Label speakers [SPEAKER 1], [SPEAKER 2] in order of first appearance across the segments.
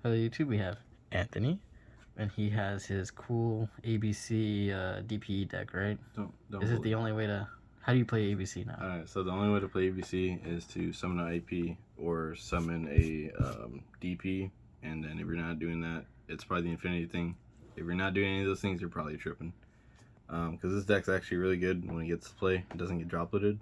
[SPEAKER 1] For the YouTube, we have Anthony, and he has his cool ABC DPE deck, right?
[SPEAKER 2] Don't
[SPEAKER 1] Is it the only way to... How do you play ABC now?
[SPEAKER 2] Alright, so the only way to play ABC is to summon an IP or summon a DP, and then if you're not doing that, it's probably the Infinity thing. If you're not doing any of those things, you're probably tripping. Because this deck's actually really good when it gets to play. It doesn't get dropleted.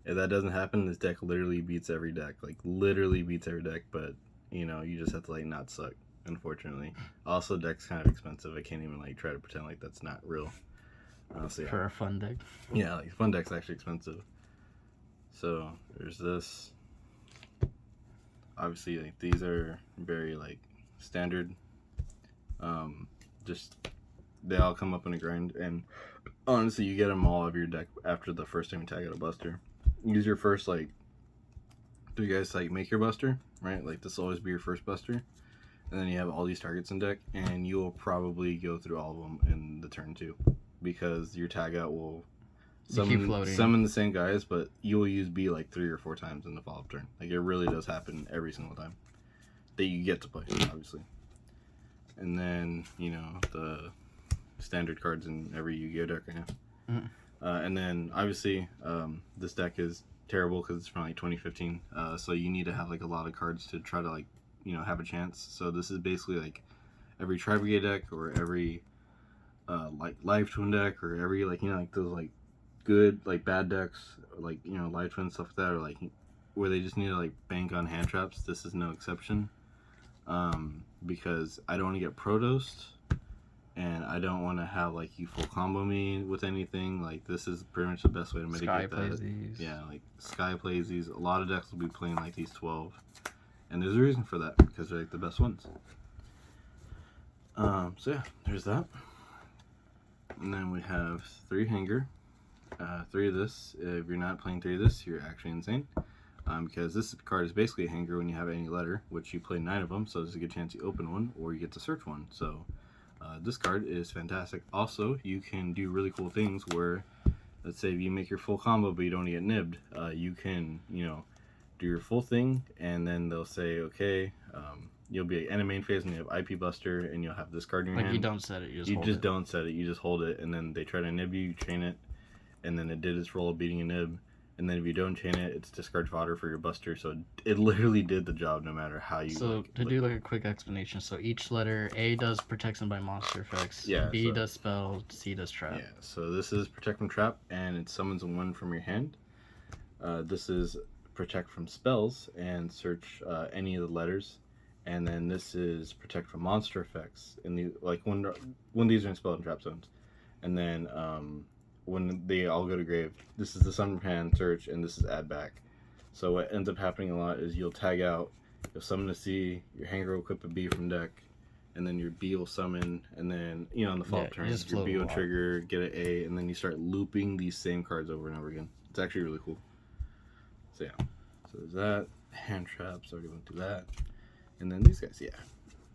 [SPEAKER 2] If that doesn't happen, this deck literally beats every deck. Like, literally beats every deck, but, you know, you just have to, like, not suck, unfortunately. Also, deck's kind of expensive. I can't even, like, try to pretend like that's not real. So, yeah.
[SPEAKER 1] For a fun deck.
[SPEAKER 2] Yeah, like, fun deck's actually expensive. So, there's this. Obviously, like, these are very, like, standard. Just, they all come up in a grind, and honestly, you get them all out of your deck after the first time you tag out a buster. Use your first, like, do you guys, like, make your buster, right? Like, this will always be your first buster. And then you have all these targets in deck, and you will probably go through all of them in the turn 2. Because your tag out will summon the same guys, but you will use B like 3 or 4 times in the follow-up turn. Like, it really does happen every single time that you get to play, obviously. And then, you know, the standard cards in every Yu-Gi-Oh deck right now.
[SPEAKER 1] Mm-hmm.
[SPEAKER 2] And then, obviously, this deck is terrible because it's from like 2015. So you need to have like a lot of cards to try to, like, you know, have a chance. So this is basically like every Tri-Brigade deck or every like Live Twin deck or every, like, you know, like those like good, like, bad decks, like, you know, Live Twin, stuff like that, or like where they just need to, like, bank on hand traps. This is no exception. Because I don't want to get Protossed, and I don't want to have, like, you full combo me with anything. Like, this is pretty much the best way to mitigate
[SPEAKER 1] Sky
[SPEAKER 2] that.
[SPEAKER 1] plays these.
[SPEAKER 2] Yeah, like, Sky plays these. A lot of decks will be playing, like, these 12. And there's a reason for that, because they're, like, the best ones. So, yeah, there's that. And then we have 3 Hanger. 3 of this. If you're not playing 3 of this, you're actually insane. Because this card is basically a hanger when you have any letter, which you play 9 of them, so there's a good chance you open one, or you get to search one. So this card is fantastic. Also, you can do really cool things where, let's say if you make your full combo but you don't get nibbed, you can, you know, do your full thing, and then they'll say, okay, you'll be in a main phase and you have IP Buster, and you'll have this card in your hand.
[SPEAKER 1] You don't set it, you
[SPEAKER 2] just don't set it, you just hold it, and then they try to nib you, you chain it, and then it did its role of beating a nib. And then if you don't chain it, it's discard fodder for your buster. So it literally did the job no matter how you...
[SPEAKER 1] So to do like a quick explanation, so each letter, A does protection by monster effects,
[SPEAKER 2] yeah,
[SPEAKER 1] B does spell, C does trap.
[SPEAKER 2] Yeah, so this is protect from trap, and it summons 1 from your hand. This is protect from spells, and search any of the letters. And then this is protect from monster effects, in the, like, when these are in spell and trap zones. And then when they all go to grave, this is the summon from hand, search, and this is add back. So what ends up happening a lot is you'll tag out, you'll summon a C, your hanger will equip a B from deck, and then your B will summon, and then, you know, on the follow-up turn, your B will trigger, get an A, and then you start looping these same cards over and over again. It's actually really cool. So yeah, so there's that. Hand traps, already went through that. And then these guys, yeah.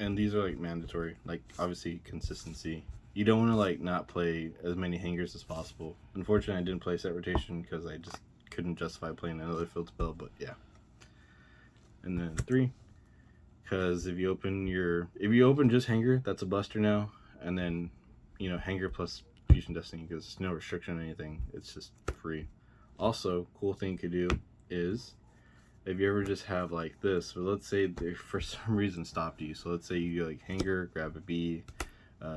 [SPEAKER 2] And these are, like, mandatory, like, obviously consistency. You don't want to, like, not play as many hangers as possible. Unfortunately, I didn't play set rotation because I just couldn't justify playing another field spell, but yeah. And then 3, because if you open just hanger, that's a buster now. And then, you know, hanger plus Fusion Destiny, because there's no restriction on anything. It's just free. Also, cool thing you could do is, if you ever just have like this, so let's say they for some reason stopped you. So let's say you go like hanger, grab a B,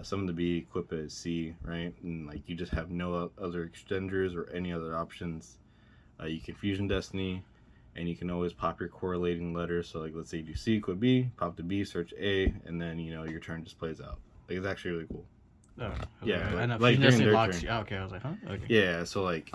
[SPEAKER 2] summon the B, equip it as C, right? And like you just have no other extenders or any other options. You can Fusion Destiny, and you can always pop your correlating letters. So like let's say you do C, equip B, pop the B, search A, and then, you know, your turn just plays out. Like, it's actually really cool.
[SPEAKER 1] Oh,
[SPEAKER 2] yeah,
[SPEAKER 1] I know.
[SPEAKER 2] Like
[SPEAKER 1] Fusion Destiny locks you. Oh, okay, I was like, huh? Okay.
[SPEAKER 2] Yeah, so like,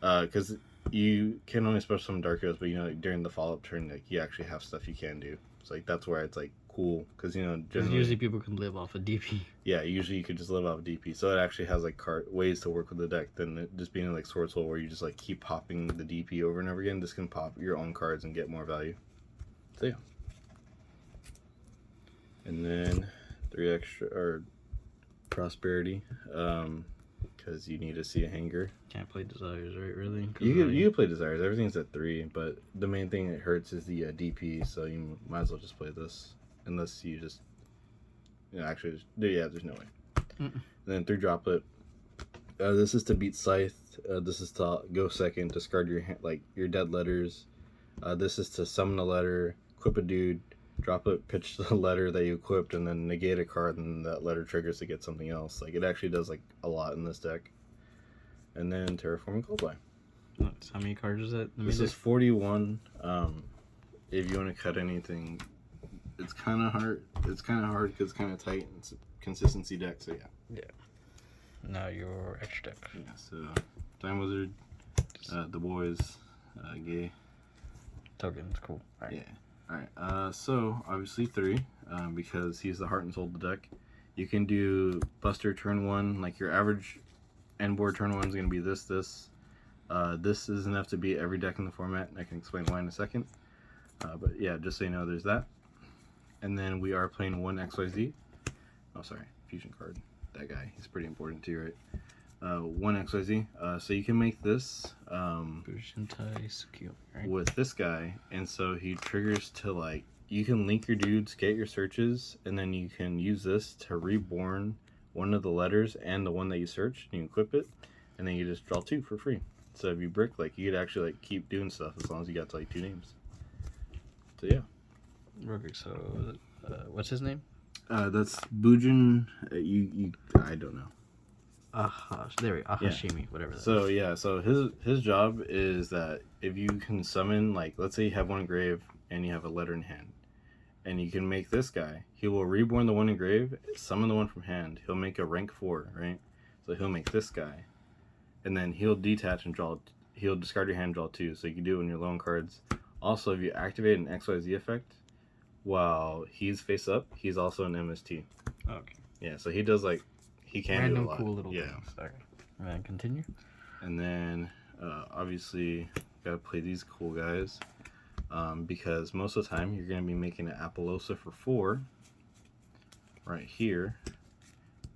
[SPEAKER 2] because you can only special summon Dark Heroes, but, you know, like, during the follow-up turn, like, you actually have stuff you can do. So like that's where it's like cool, because, you know,
[SPEAKER 1] usually people can live off of DP.
[SPEAKER 2] Yeah, usually you could just live off of DP, so it actually has like ways to work with the deck than it just being like Sword Soul, where you just like keep popping the DP over and over again. This can pop your own cards and get more value. So yeah. And then 3 extra or Prosperity, because you need to see a hanger.
[SPEAKER 1] Can't play Desires, right? Really?
[SPEAKER 2] You can play Desires. Everything's at 3, but the main thing that hurts is the DP. So you might as well just play this. unless you just, actually, there's no way.
[SPEAKER 1] Mm-mm.
[SPEAKER 2] And then 3 droplet. This is to beat Scythe. This is to go second, discard your dead letters. This is to summon a letter, equip a dude, drop it, pitch the letter that you equipped, and then negate a card, and that letter triggers to get something else. Like, it actually does like a lot in this deck. And then Terraforming Coldplay.
[SPEAKER 1] Nice. How many cards is that?
[SPEAKER 2] This is 41. If you want to cut anything, it's kind of hard. It's kind of hard because it's kind of tight. It's a consistency deck, so yeah.
[SPEAKER 1] Now your extra deck.
[SPEAKER 2] Yeah, so Time Wizard, the boys, gay.
[SPEAKER 1] Tokens, cool. All right.
[SPEAKER 2] Yeah. Alright, so obviously 3, because he's the heart and soul of the deck. You can do Buster turn 1, like your average end board turn 1 is going to be this. This is enough to beat every deck in the format, and I can explain why in a second. But yeah, just so you know, there's that. And then we are playing 1 XYZ. Oh, sorry, fusion card. That guy, he's pretty important too, right? 1 XYZ. So you can make this
[SPEAKER 1] Right?
[SPEAKER 2] with this guy, and so he triggers to, like, you can link your dudes, get your searches, and then you can use this to reborn one of the letters and the one that you searched. You can equip it, and then you just draw 2 for free. So if you brick, like, you could actually like keep doing stuff as long as you got to like 2 names. So yeah.
[SPEAKER 1] Okay, so what's his name?
[SPEAKER 2] That's Bujin. I don't know.
[SPEAKER 1] Ahashimi, whatever that
[SPEAKER 2] So yeah, so his job is that if you can summon, like, let's say you have one grave and you have a letter in hand, and you can make this guy, he will reborn the one in grave, summon the one from hand. He'll make a rank 4, right? So he'll make this guy, and then he'll detach and draw. He'll discard your hand, draw 2. So you can do it on your loan cards. Also, if you activate an XYZ effect while he's face up, he's also an MST.
[SPEAKER 1] Okay.
[SPEAKER 2] Yeah, so he does, like, he can
[SPEAKER 1] Random
[SPEAKER 2] do a lot.
[SPEAKER 1] cool little
[SPEAKER 2] yeah.
[SPEAKER 1] things. Sorry. And then continue.
[SPEAKER 2] And then obviously gotta play these cool guys, because most of the time you're gonna be making an Apollosa for 4 right here,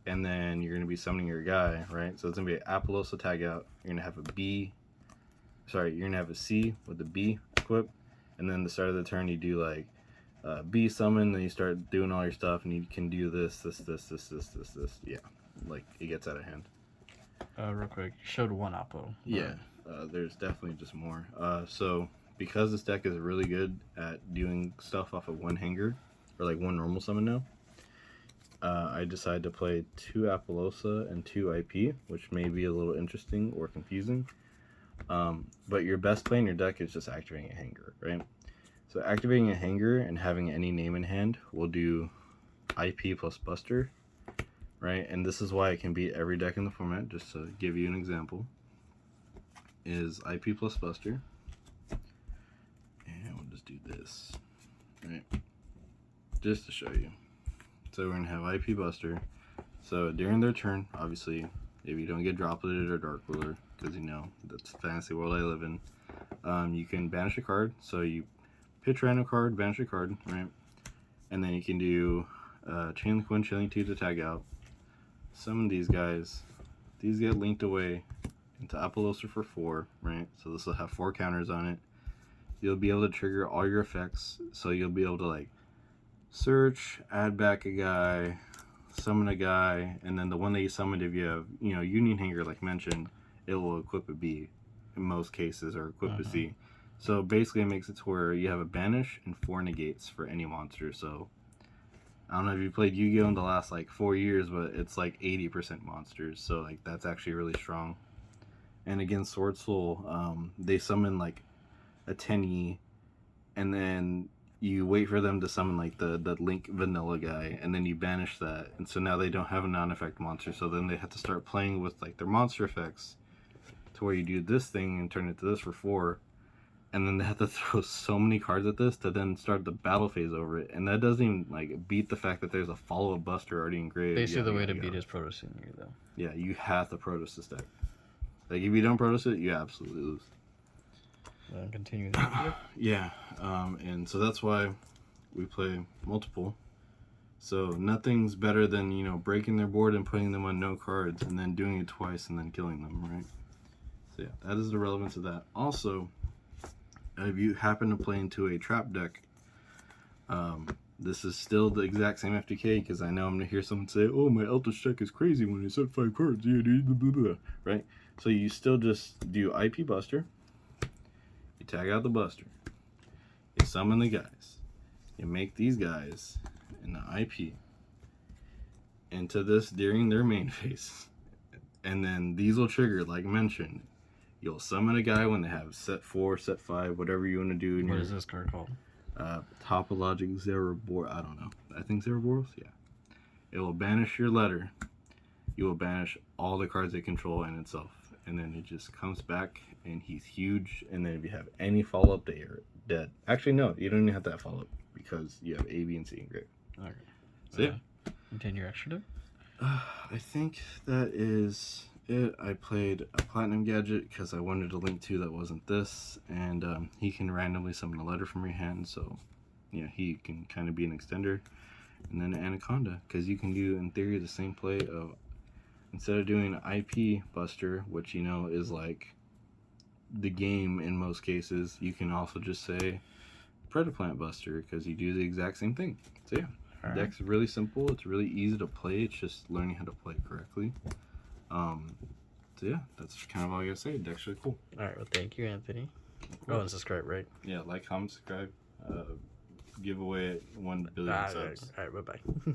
[SPEAKER 2] and then you're gonna be summoning your guy, right? So it's gonna be an Apollosa tag out. You're gonna have you're gonna have a C with the B equip, and then the start of the turn you do like B summon, then you start doing all your stuff, and you can do this. Yeah, like, it gets out of hand.
[SPEAKER 1] Real quick, you showed 1 Oppo.
[SPEAKER 2] Yeah, there's definitely just more. So because this deck is really good at doing stuff off of 1 hanger, or like 1 normal summon now, I decided to play 2 Apollosa and 2 IP, which may be a little interesting or confusing. But your best play in your deck is just activating a hanger, right? So activating a hanger and having any name in hand will do IP plus Buster, right? And this is why it can beat every deck in the format. Just to give you an example, is IP plus Buster, and we'll just do this, right? Just to show you. So we're gonna have IP Buster. So during their turn, obviously, if you don't get Dropleted or Dark Ruler, because that's the fantasy world I live in, you can banish a card. So you pitch random card, banish a card, right? And then you can do Chain Link 1, Chain Link 2 to tag out. Summon these guys. These get linked away into Apollosa for 4, right? So this will have 4 counters on it. You'll be able to trigger all your effects. So you'll be able to, like, search, add back a guy, summon a guy, and then the one that you summoned, if you have, Union Hanger, like mentioned, it will equip a B in most cases, or equip a C. So basically it makes it to where you have a banish and 4 negates for any monster. So I don't know if you played Yu-Gi-Oh in the last like 4 years, but it's like 80% monsters. So like that's actually really strong. And against Sword Soul, they summon like a 10E, and then you wait for them to summon like the Link vanilla guy, and then you banish that, and so now they don't have a non-effect monster. So then they have to start playing with like their monster effects, to where you do this thing and turn it to this for 4, and then they have to throw so many cards at this to then start the battle phase over it, and that doesn't even like beat the fact that there's a follow-up Buster already engraved.
[SPEAKER 1] Basically, the way to beat is Proto Senior, though.
[SPEAKER 2] Yeah, you have to Protoss this deck. Like, if you don't Protoss it, you absolutely lose.
[SPEAKER 1] Continue.
[SPEAKER 2] Yeah, and so that's why we play multiple. So nothing's better than, breaking their board and putting them on no cards, and then doing it twice and then killing them, right? So yeah, that is the relevance of that. Also, if you happen to play into a trap deck, This is still the exact same FTK because I know I'm gonna hear someone say, "Oh, my Eldritch check is crazy when it's at 5 cards." Yeah, dude, blah, blah, blah. Right? So you still just do IP Buster. You tag out the Buster. You summon the guys. You make these guys in the IP into this during their main phase, and then these will trigger, like mentioned. You'll summon a guy when they have set 4, set 5, whatever you want to do.
[SPEAKER 1] What is this card called?
[SPEAKER 2] Topologic Zerobor. I don't know. I think Zeroboros. Yeah. It will banish your letter. You will banish all the cards they control and itself, and then it just comes back, and he's huge. And then if you have any follow up, they are dead. Actually, no, you don't even have that follow up because you have A, B, and C engraved.
[SPEAKER 1] Okay.
[SPEAKER 2] So yeah.
[SPEAKER 1] Continue extra deck.
[SPEAKER 2] I think that is it. I played a Platinum Gadget because I wanted a Link 2 that wasn't this, and he can randomly summon a letter from your hand, so yeah, he can kind of be an extender. And then Anaconda, because you can do, in theory, the same play of, instead of doing an IP Buster, which you know is like the game in most cases, you can also just say Predaplant Buster, because you do the exact same thing. So yeah. The deck's really simple. It's really easy to play. It's just learning how to play correctly. So yeah, that's kind of all I gotta say. The deck's really cool.
[SPEAKER 1] All right. Well, thank you, Anthony. Oh, and subscribe, right?
[SPEAKER 2] Yeah, like, comment, subscribe. Give away 1 billion subs.
[SPEAKER 1] All right. Bye bye.